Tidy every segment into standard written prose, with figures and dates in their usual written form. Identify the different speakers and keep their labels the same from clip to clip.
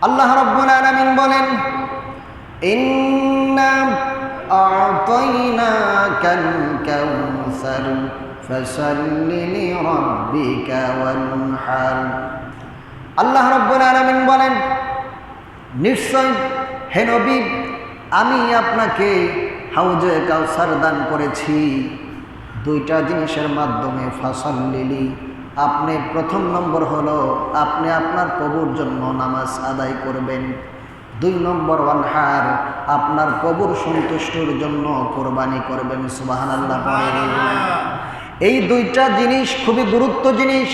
Speaker 1: আল্লাহ রাব্বুল আলামিন বলেন, ইন্না আ'তাইনাকাল কাউসার ফাসাল্লি লিরাব্বিকা ওয়ানহার। আল্লাহ রাব্বুল আলামিন বলেন, নিশ্চয় হে নবী, আমি আপনাকে হাউজে কাউসার দান করেছি দুইটা জিনিসের মাধ্যমে। ফাসাল্লি, আপনি প্রথম নম্বর হলো আপনি আপনার প্রভুর জন্য নামাজ আদায় করবেন। 2 নম্বর ওয়ানহার, আপনার প্রভুর সন্তুষ্টির জন্য কোরবানি করবেন। সুবহানাল্লাহ। এই দুইটা জিনিস খুবই গুরুত্ব জিনিস।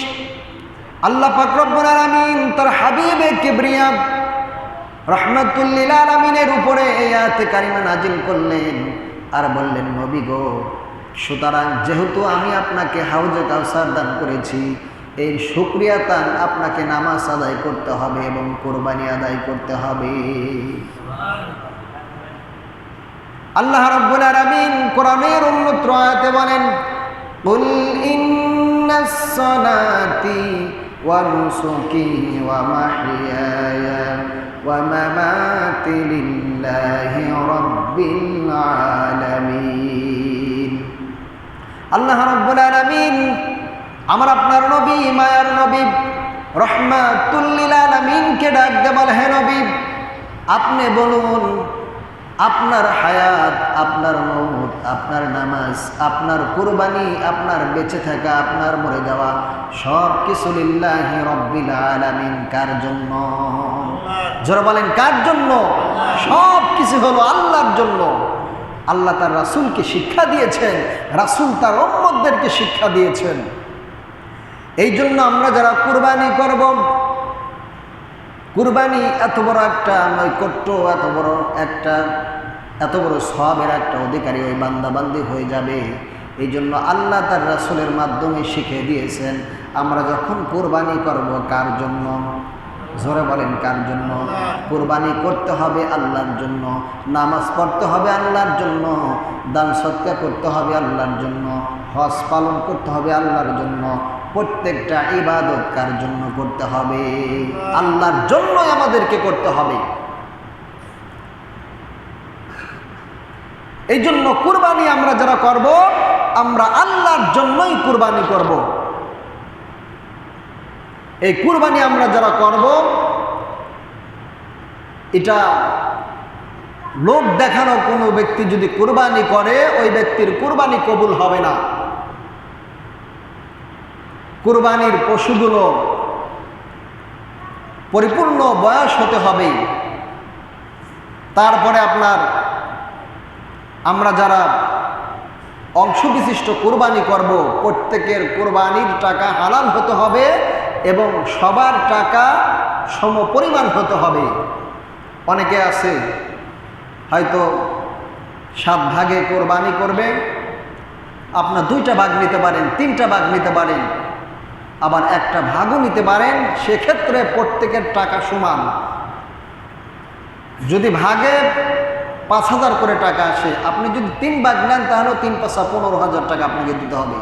Speaker 1: আল্লাহ পাক রব্বুল আলামিন তার হাবিবে কিবরিয়া রাহমাতুল লিল আলামিনের উপরে এই আয়াতে কারিমা নাজিল করলেন আর বললেন, নবী গো, সুতরাং যেহেতু আমি আপনাকে হাউজে কাউসার দান করেছি, এর শুকরিয়াতান আপনাকে নামাজ আদায় করতে হবে এবং কোরবানি আদায় করতে হবে। আল্লাহ রাব্বুল আলামিন কোরআনের অন্যত্র আয়াতে বলেন, কুল ইন্নাস সালাতি ওয়া নুসুকি ওয়া মাহইয়ায়া ওয়া মামাতি লিল্লাহি রাব্বিল আলামিন। আল্লাহ রাব্বুল আলামিন আমার আপনার নবী, মায়ার নবী রাহমাতুল লিল আলামিনকে ডাক দিয়ে বলে, হে নবী, আপনি বলুন আপনার হায়াত, আপনার মওত, আপনার নামাজ, আপনার কুরবানি, আপনার বেঁচে থাকা, আপনার মরে যাওয়া সব কিছু লিল্লাহি রাব্বিল আলামিন, কার জন্য? যারা বলেন কার জন্য? সব কিছু হলো আল্লাহর জন্য। আল্লাহ তার রাসূলকে শিক্ষা দিয়েছেন, রাসূল তার উম্মতদেরকে শিক্ষা দিয়েছেন। এই জন্য আমরা যারা কুরবানি করব, কুরবানি এত বড় একটা নৈকট্য, এত বড় সওয়াবের একটা অধিকারী ওই বান্দাবান্দি হয়ে যাবে। এই জন্য আল্লাহ তার রাসূলের মাধ্যমে শিখিয়ে দিয়েছেন, আমরা যখন কুরবানি করব কার জন্য? জোরে বলেন কার জন্য? কুরবানি করতে হবে আল্লাহর জন্য, নামাজ পড়তে হবে আল্লাহর জন্য, দান সদকা করতে হবে আল্লাহর জন্য, হজ পালন করতে হবে আল্লাহর জন্য। প্রত্যেকটা ইবাদত কার জন্য করতে হবে? আল্লাহর জন্যই আমাদেরকে করতে হবে। এই জন্য কুরবানি আমরা যারা করব, আমরা আল্লাহর জন্যই কুরবানি করব। এই কুরবানি আমরা যারা করব, এটা লোক দেখানো কোনো ব্যক্তি যদি কুরবানি করে, ওই ব্যক্তির কুরবানি কবুল হবে না। কুরবানির পশুগুলো পরিপূর্ণ বয়স হতে হবে। তারপরে আমরা যারা অংশবিশিষ্ট কুরবানি করব, প্রত্যেকের কুরবানির টাকা হালাল হতে হবে এবং সবার টাকা সমপরিমাণ হতে হবে। অনেকে আছে হয়তো 7 ভাগে কোরবানি করবে, আপনার 2টা ভাগ নিতে পারেন, 3টা ভাগ নিতে পারেন, আবার একটা ভাগও নিতে পারেন। সেক্ষেত্রে প্রত্যেকের টাকা সমান। যদি ভাগে 5,000 করে টাকা আসে, আপনি যদি 3 ভাগ নেন তাহলে 3 পাঁচা 15,000 টাকা আপনাকে দিতে হবে।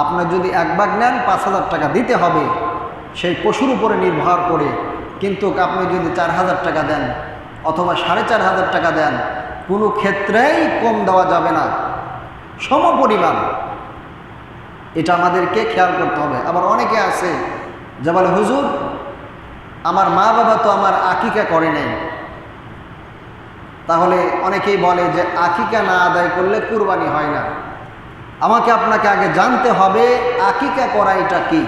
Speaker 1: আপনার যদি 1 ভাগ নেন 5,000 টাকা দিতে হবে সেই পশুর উপরে নির্ভর করে। কিন্তু আপনি যদি 4,000 টাকা দেন অথবা 4,500 টাকা দেন, কোনো ক্ষেত্রেই কম দেওয়া যাবে না, সমপরিমাণ। এটা আমাদেরকে খেয়াল করতে হবে। আবার অনেকে আছে যে বলে, হুজুর আমার মা বাবা তো আমার আকিকা করে নাই। তাহলে অনেকেই বলে যে আকিকা না আদায় করলে কুরবানি হয় না। আমাকে আপনাকে আগে জানতে হবে আকিকা করা এটা কি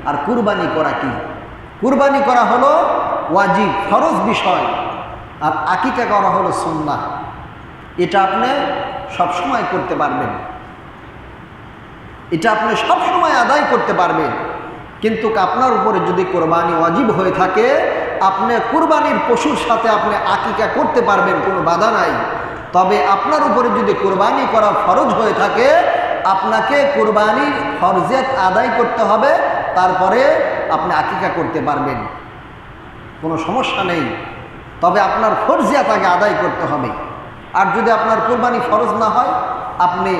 Speaker 1: আর কুরবানি করা কি। কুরবানি করা হলো ওয়াজিব, ফরজ বিষয়, আর আকিকা করা হলো সুন্নাহ। এটা আপনি সবসময় করতে পারবেন, এটা আপনি সবসময় আদায় করতে পারবেন। কিন্তু আপনার উপরে যদি কোরবানি ওয়াজিব হয়ে থাকে, আপনি কুরবানির পশুর সাথে আপনি আকিকা করতে পারবেন, কোনো বাধা নাই। তবে আপনার উপরে যদি কোরবানি করা ফরজ হয়ে থাকে, আপনাকে কোরবানির ফরজিয়াত আদায় করতে হবে, তারপরে আপনি আকিকা করতে পারবেন, কোনো সমস্যা নেই। তবে আপনার ফরজিয়াত আগে আদায় করতে হবে। আর যদি আপনার কোরবানি ফরজ না হয়, আপনি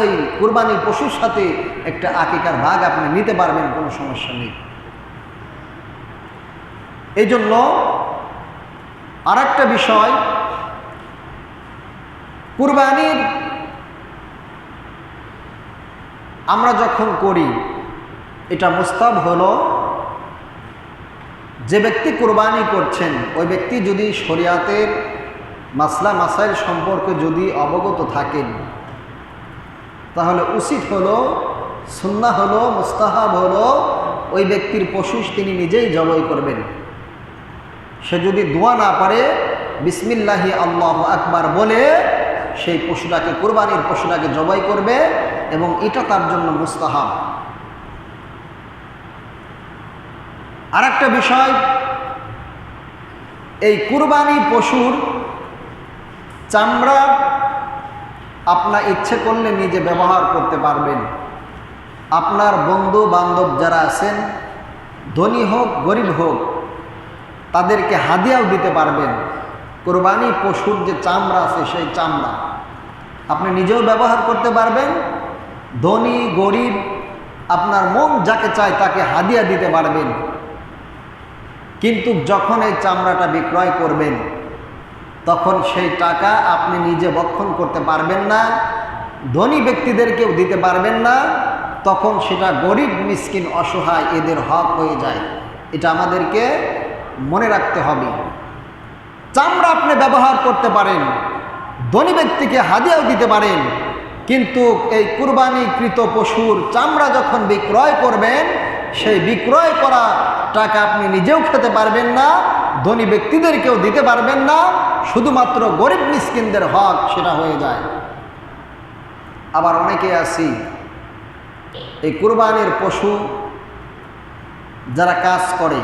Speaker 1: ওই কুরবানির পশুর সাথে একটা আকিকার ভাগ আপনি নিতে পারবেন, কোনো সমস্যা নেই। এই জন্য আর একটা বিষয়, কুরবানির আমরা যখন করি এটা মুস্তাহাব হলো যে ব্যক্তি কুরবানি করছেন ওই ব্যক্তি যদি শরিয়াতের মাসলা মাসাইল সম্পর্কে যদি অবগত থাকেন তাহলে উচিত হলো, সুন্নাহ হলো, মুস্তাহাব হলো ওই ব্যক্তির পশু তিনি নিজেই জবাই করবেন। সে যদি দোয়া না পারে বিসমিল্লাহি আল্লাহু আকবার বলে সেই পশুটাকে, কুরবানির পশুটাকে জবাই করবে এবং এটা তার জন্য মুস্তাহাব। আর একটা বিষয়, এই কুরবানি পশুর চামড়া আপনার ইচ্ছে করলে নিজে ব্যবহার করতে পারবেন। আপনার বন্ধু বান্ধব যারা আছেন, ধনী হোক গরিব হোক, তাদেরকে হাদিয়াও দিতে পারবেন। কুরবানি পশুর যে চামড়া আছে সেই চামড়া আপনি নিজেও ব্যবহার করতে পারবেন, ধনী গরিব আপনার মন যাকে চায় তাকে হাদিয়া দিতে পারবেন। কিন্তু যখন এই চামড়াটা বিক্রয় করবেন তখন সেই টাকা আপনি নিজে ভক্ষণ করতে পারবেন না, ধনী ব্যক্তিদেরকেও দিতে পারবেন না, তখন সেটা গরিব মিসকিন অসহায় এদের হক হয়ে যায়। এটা আমাদেরকে মনে রাখতে হবে। চামড়া আপনি ব্যবহার করতে পারেন, ধনী ব্যক্তিকে হাদিয়াও দিতে পারেন, কিন্তু এই কুরবানিকৃত পশুর চামড়া যখন বিক্রয় করবেন সেই বিক্রয় করা টাকা আপনি নিজেও খেতে পারবেন না, ধনী ব্যক্তিদেরকেও দিতে পারবেন না, শুধুমাত্র গরিব মিসকিনদের হক সেটা হয়ে যায়। আবার অনেকে আছি এই কুরবানির পশু যারা কাজ করে,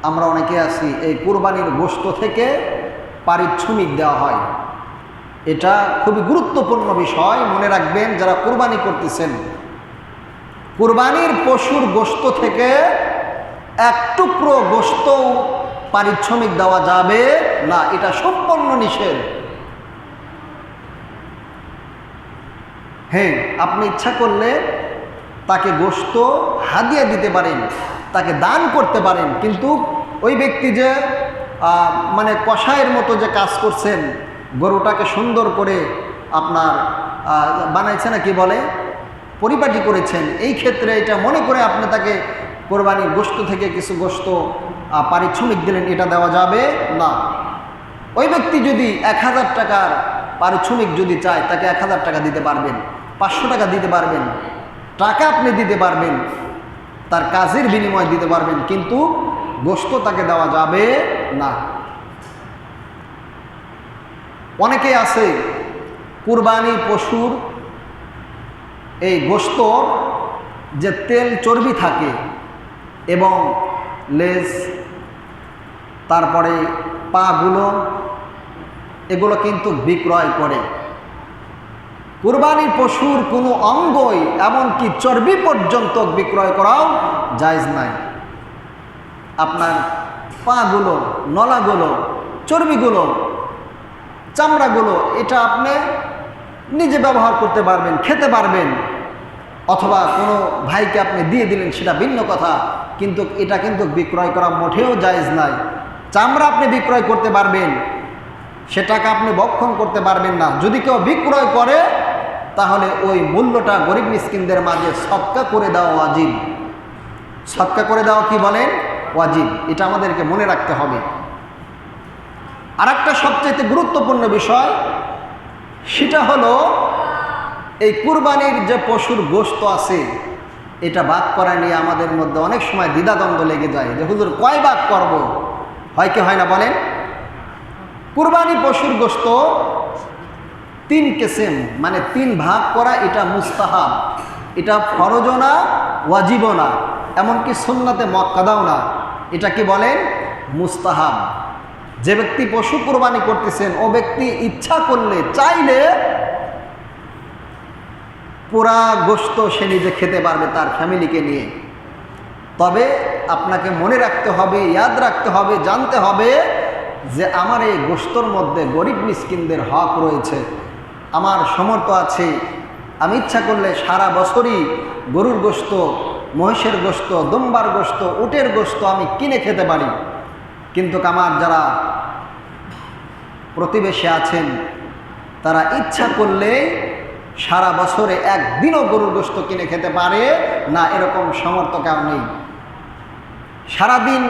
Speaker 1: আমরা অনেকে আছি এই কুরবানির গোশত থেকে পারিশ্রমিক দেওয়া হয়। এটা খুবই গুরুত্বপূর্ণ বিষয়, মনে রাখবেন যারা কুরবানি করতেছেন, কুরবানির পশুর গোশত থেকে এক টুকরো গোশত পারিশ্রমিক দেওয়া যাবে না, এটা সম্পূর্ণ নিষেধ। হ্যাঁ, আপনি ইচ্ছা করলে তাকে গোশত হাদিয়া দিতে পারেন, তাকে দান করতে পারেন, কিন্তু ওই ব্যক্তি যে মানে কষায়ের মতো যে কাজ করছেন, গরুটাকে সুন্দর করে আপনার বানাইছে না কি বলে, পরিপাটি করেছেন, এই ক্ষেত্রে এটা মনে করে আপনি তাকে কোরবানির গোশত থেকে কিছু গোশত পারিশ্রমিক দিলেন, এটা দেওয়া যাবে না। ওই ব্যক্তি যদি 1000 টাকার পারিশ্রমিক যদি চায় তাকে 1000 টাকা দিতে পারবেন, 500 টাকা দিতে পারবেন, টাকা আপনি দিতে পারবেন, তার কাজের বিনিময় দিতে পারবেন, কিন্তু গোশত তাকে দেওয়া যাবে না। অনেকে আছে কুরবানি পশুর এই গোশত যে তেল চর্বি থাকে এবং লেজ, তারপরে পাগুলো, এগুলো কিন্তু বিক্রয় করে। কুরবানির পশুর কোনো অঙ্গই এমনকি চর্বি পর্যন্ত বিক্রয় করাও জায়েজ নাই। আপনার পাগুলো, নলাগুলো, চর্বিগুলো, চামড়াগুলো এটা আপনি নিজে ব্যবহার করতে পারবেন, খেতে পারবেন, অথবা কোনো ভাইকে আপনি দিয়ে দিলেন সেটা ভিন্ন কথা, কিন্তু এটা কিন্তু বিক্রয় করা মোটেও জায়েজ নাই। চামড়া আপনি বিক্রয় করতে পারবেন, সেটাকে আপনি ভক্ষণ করতে পারবেন না। যদি কেউ বিক্রয় করে তাহলে ওই মূল্যটা গরিব মিসকিনদের মাঝে সদকা করে দেওয়া ওয়াজিব। সদকা করে দেওয়া কি বলেন? ওয়াজিব। এটা আমাদেরকে মনে রাখতে হবে। আর একটা সবচেয়ে গুরুত্বপূর্ণ বিষয়, সেটা হলো এই কুরবানির যে পশুর গোশত আছে এটা ভাগ করা নিয়ে আমাদের মধ্যে অনেক সময় দ্বিধাদ্বন্দ্ব লেগে যায় যে হুজুর কয় ভাগ করব, হয় কি হয় না বলেন? কুরবানি পশুর গোশত 3 কিসম, মানে 3 ভাগ করা এটা মুস্তাহাব, এটা ফরজও না, ওয়াজিবও না, এমনকি সুন্নাতে মুআক্কাদাও না। এটা কি বলেন? মুস্তাহাব। যে ব্যক্তি পশু কুরবানি করতেছেন ও ব্যক্তি ইচ্ছা করলে, চাইলে পুরা গোশত সে নিজে খেতে পারবে তার ফ্যামিলিকে নিয়ে। তবে আপনাকে মনে রাখতে হবে, ইয়াদ রাখতে হবে, জানতে হবে যে আমার এই গোশতর মধ্যে গরিব মিসকিনদের হক রয়েছে। আমার সামর্থ্য আছে, আমি ইচ্ছা করলে সারা বছরই গরুর গোশত, মহিষের গোশত, দুম্বার গোশত, উটের গোশত আমি কিনে খেতে পারি। কিন্তু আমার যারা প্রতিবেশী আছেন তারা ইচ্ছা করলে সারা বছরে একদিনও গরুর গোশত কিনে খেতে পারে না, এরকম সামর্থ্য কেউ নেই। সারাদিন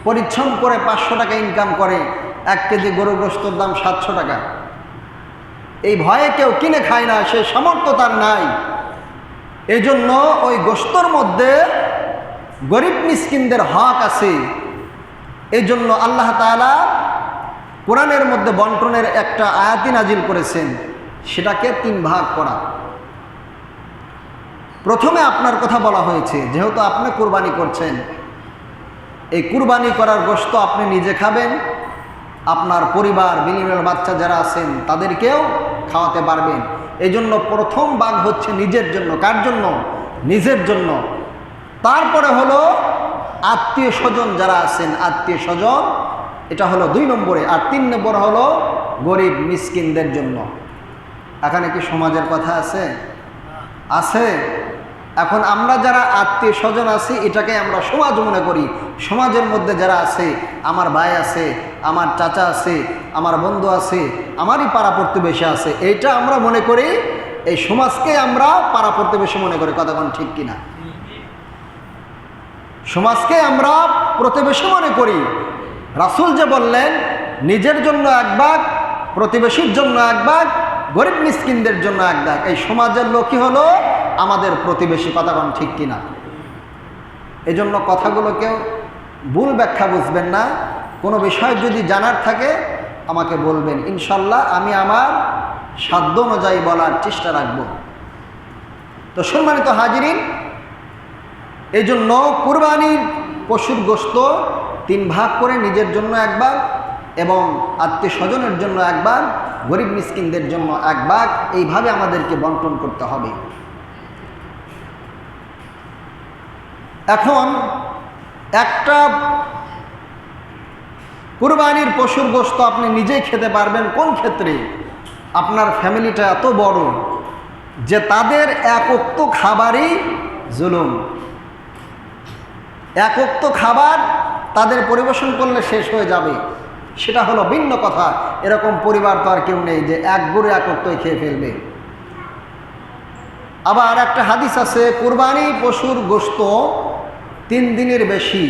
Speaker 1: পরিশ্রম করে 500 টাকা ইনকাম করে, 1 কেজি গরুর গোশতর দাম 700 টাকা। এই ভয়ে কেউ কিনে খায় না, সে সামর্থ্য তার নাই। এই জন্য ওই গোশতর মধ্যে গরিব মিসকিনদের হক আছে। এই জন্য আল্লাহ তাআলা কোরআনের মধ্যে বন্টনের একটা আয়াতি নাজিল করেছেন, সেটাকে 3 ভাগ করা। প্রথমে আপনার কথা বলা হয়েছে, যেহেতু আপনি কুরবানি করছেন, এই কুরবানি করার গোশত আপনি নিজে খাবেন, আপনার পরিবার বিনিময়ের বাচ্চা যারা আছেন তাদেরকেও খাওয়াতে পারবেন। এই জন্য প্রথম ভাগ হচ্ছে নিজের জন্য। কার জন্য? নিজের জন্য। তারপরে হলো আত্মীয় স্বজন যারা আছেন, আত্মীয় স্বজন, এটা হলো 2 নম্বরে। আর 3 নম্বর হলো গরিব মিসকিনদের জন্য। এখানে কি সমাজের কথা আছে? আছে। এখন আমরা যারা আত্মীয় স্বজন আছি এটাকে আমরা সমাজ মনে করি। সমাজের মধ্যে যারা আছে, আমার ভাই আছে, আমার চাচা আছে, আমার বন্ধু আছে, আমারই পাড়া প্রতিবেশী আছে, এইটা আমরা মনে করি। এই সমাজকে আমরা পাড়া প্রতিবেশী মনে করি। কথা কোন ঠিক কিনা? সমাজকে আমরা প্রতিবেশী মনে করি। রাসূল যে বললেন নিজের জন্য 1 ভাগ, প্রতিবেশীর জন্য 1 ভাগ, গরিব মিসকিনদের জন্য 1 ভাগ। এই সমাজের লোকই হলো আমাদের প্রতিবেশী। কথা কোন ঠিক কিনা? এই জন্য কথাগুলো কেউ ভুল ব্যাখ্যা বুঝবেন না। কোনো বিষয় যদি জানার থাকে আমাকে বলবেন, ইনশাল্লাহ আমি আমার সাধ্য অনুযায়ী বলার চেষ্টা রাখব। তো সম্মানিত হাজিরিন, এই জন্য কুরবানির পশুর গোশত 3 ভাগ করে নিজের জন্য 1 ভাগ এবং আত্মীয় স্বজনের জন্য 1 ভাগ, গরিব মিসকিনদের জন্য 1 ভাগ, এইভাবে আমাদেরকে বন্টন করতে হবে। এখন একটা কুরবানির পশুর গোশত আপনি নিজেই খেতে পারবেন কোন ক্ষেত্রে? আপনার ফ্যামিলিটা এত বড় যে তাদের 1 ওয়াক্ত খাবারই জুলুম। 1 ওয়াক্ত খাবার তাদের পরিবেশন করলে শেষ হয়ে যাবে, সেটা হলো ভিন্ন কথা। এরকম পরিবার তো আর কেউ নেই যে 1 গরু 1 ওয়াক্তই খেয়ে ফেলবে। আবার একটা হাদিস আছে, কুরবানি পশুর গোশত 3 দিনের বেশি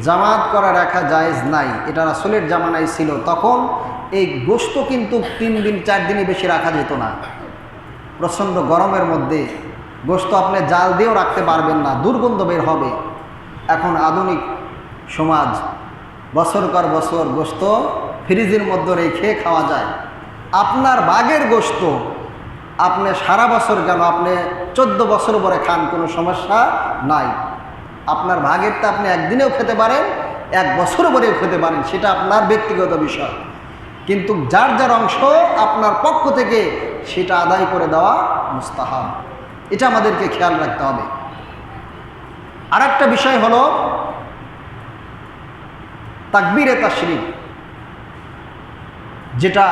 Speaker 1: জামাত করা রাখা জায়েজ নাই। এটা রাসূলের জামানায় ছিল। তখন এই গোশত কিন্তু 3 দিন 4 দিনই বেশি রাখা যেত না। প্রচণ্ড গরমের মধ্যে গোশত আপনি জাল দিয়েও রাখতে পারবেন না, দুর্গন্ধ বের হবে। এখন আধুনিক সমাজ, বছর পর বছর গোশত ফ্রিজের মধ্যে রেখে খাওয়া যায়। আপনার বাগের গোশত আপনি সারা বছর কেন, আপনি 14 বছর পরে খান, কোনো সমস্যা নাই। আপনার ভাগেরটা আপনি একদিনেও খেতে পারেন, 1 বছর পরেও খেতে পারেন, সেটা আপনার ব্যক্তিগত বিষয়। কিন্তু যার যার অংশ আপনার পক্ষ থেকে সেটা আদায় করে দেওয়া মুস্তাহাব। এটা আমাদেরকে খেয়াল রাখতে হবে। আর একটা বিষয় হলো তাকবীরে তাশরিক, যেটা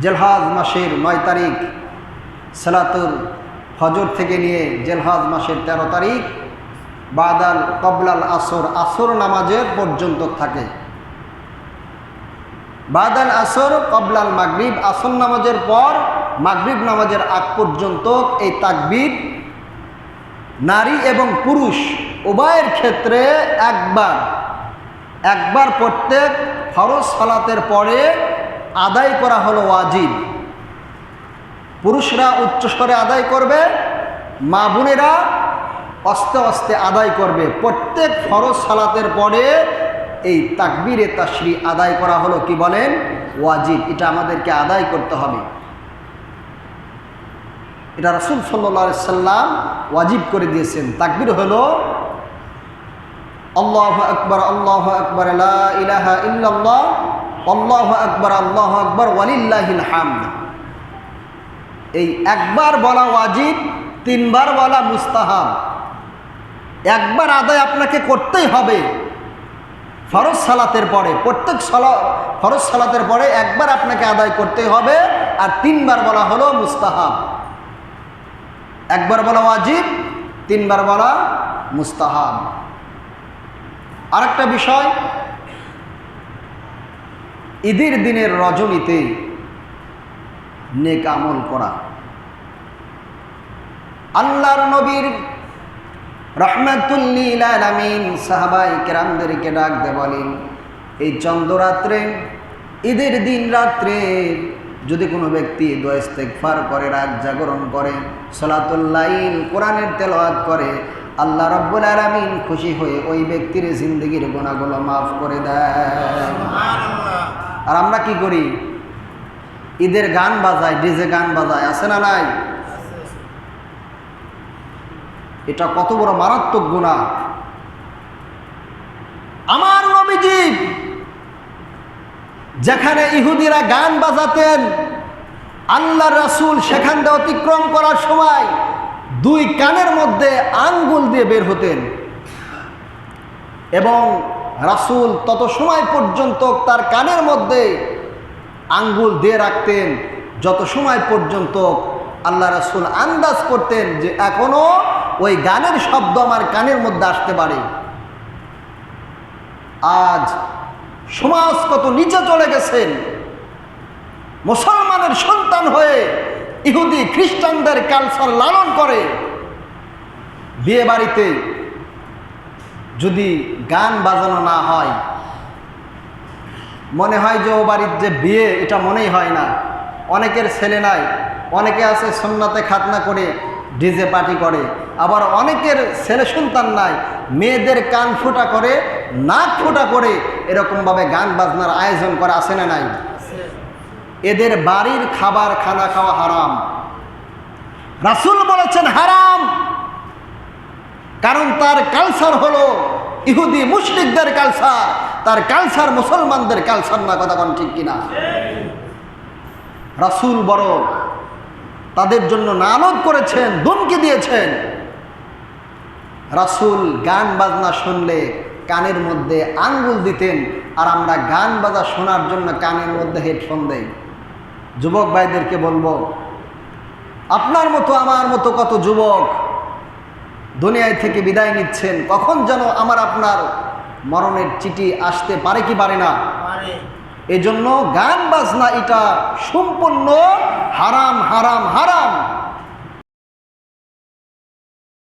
Speaker 1: জিলহজ মাসের 9 তারিখ সালাতুল ফজর থেকে নিয়ে জিলহজ মাসের 13 তারিখ বাদাল কবলাল আসর, আসর নামাজের পর্যন্ত থাকে। বাদাল আসর কবলাল মাগরিব, আসর নামাজের পর মাগরিব নামাজের আগ পর্যন্ত এই তাকবীর নারী এবং পুরুষ উভয়ের ক্ষেত্রে একবার প্রত্যেক ফরজ সালাতের পরে আদায় করা হলো ওয়াজিব। পুরুষরা উচ্চস্বরে আদায় করবে, মা বোনেরা আস্তে আস্তে আদায় করবে। প্রত্যেক ফরজ সালাতের পরে এই তাকবীরে তাশরিক আদায় করা হলো কি বলেন? ওয়াজিব। এটা আমাদেরকে আদায় করতে হবে। এটা রাসূল সাল্লাল্লাহু আলাইহি সাল্লাম ওয়াজিব করে দিয়েছেন। তাকবীর হলো আল্লাহু আকবার, আল্লাহু আকবার, লা ইলাহা ইল্লাল্লাহ, আল্লাহু আকবার ওয়ালিল্লাহিল হামদ। এই একবার বলা ওয়াজিব, 3 বার বলা মুস্তাহাব। একবার আদায় আপনাকে করতেই হবে ফরজ সালাতের পরে। প্রত্যেক ফরজ সালাতের পরে একবার আপনাকে আদায় করতে হবে। আর 3 বার বলা হলো মুস্তাহাব। একবার বলা ওয়াজিব, 3 বার বলা মুস্তাহাব। আরেকটা বিষয়, ঈদের দিনের রজনীতে নেক আমল করা। আল্লাহর নবীর রহমাতুল লিল আলামিন সাহাবায়ে কেরামদেরকে ডাক দিয়ে বলেন, এই চন্দ্ররাত্রে, ঈদের দিন রাত্রে যদি কোনো ব্যক্তি দোয়া ইস্তেগফার করে, রাত জাগরণ করে, সালাতুল লাইল, কোরআনের তেলাওয়াত করে, আল্লাহ রাব্বুল আলামিন খুশি হয়ে ওই ব্যক্তির জিন্দেগির গুনাহগুলো মাফ করে দেয়। আর আমরা কি করি? ঈদের গান বাজায়, ডিজে গান বাজায়, আছে না নাই? এটা কত বড় মারাত্মক গুনাহ। আমার নবীজি যেখানে ইহুদিরা গান বাজাতেন, আল্লাহ রাসূল সেখান দিয়ে অতিক্রম করার সময় দুই কানের মধ্যে আঙ্গুল দিয়ে বের হতেন এবং রাসূল তত সময় পর্যন্ত তার কানের মধ্যে আঙ্গুল দিয়ে রাখতেন যত সময় পর্যন্ত আল্লাহ রাসূল আন্দাজ করতেন যে এখনো ওই গানের শব্দ আমার কানের মধ্যে আসতে পারে। আজ সমাজ কত নিচে চলে গেছেন। মুসলমানের সন্তান হয়ে ইহুদি খ্রিস্টানদের কালচার লালন করে। বিয়ে বাড়িতে যদি গান বাজানো না হয়, মনে হয় যে ও বাড়ির যে বিয়ে, এটা মনেই হয় না। অনেকের ছেলে নাই, অনেকে আছে সুন্নাতে খাতনা করে ডিজে পার্টি করে, আবার অনেকের ছেলে সন্তান নাই, মেয়েদের কান ফোঁটা করে, নাক ফোঁটা করে এরকমভাবে গান বাজনার আয়োজন করা, আছে না নাই? এদের বাড়ির খাবার খানা খাওয়া হারাম। রাসূল বলেছেন হারাম, কারণ তার কালচার হলো ইহুদি মুশরিকদের কালচার, তার কালচার মুসলমানদের কালচার না। কথা কোন ঠিক কিনা? রাসূল বড় তাদের জন্য নালদ করেছেন, ধমকি দিয়েছেন। রাসূল গান বাজনা শুনলে কানের মধ্যে আঙ্গুল দিতেন, আর আমরা গান বাজা শোনার জন্য কানের মধ্যে হেডফোন দেই। যুবক ভাইদেরকে বলবো, আপনার মতো আমার মতো কত যুবক দুনিয়ায় থেকে বিদায় নিচ্ছেন, কখন যেন আমার আপনার মরণের চিঠি আসতে পারে কি পারে না? এজন্য গান বাজনা এটা সম্পূর্ণ হারাম, হারাম, হারাম।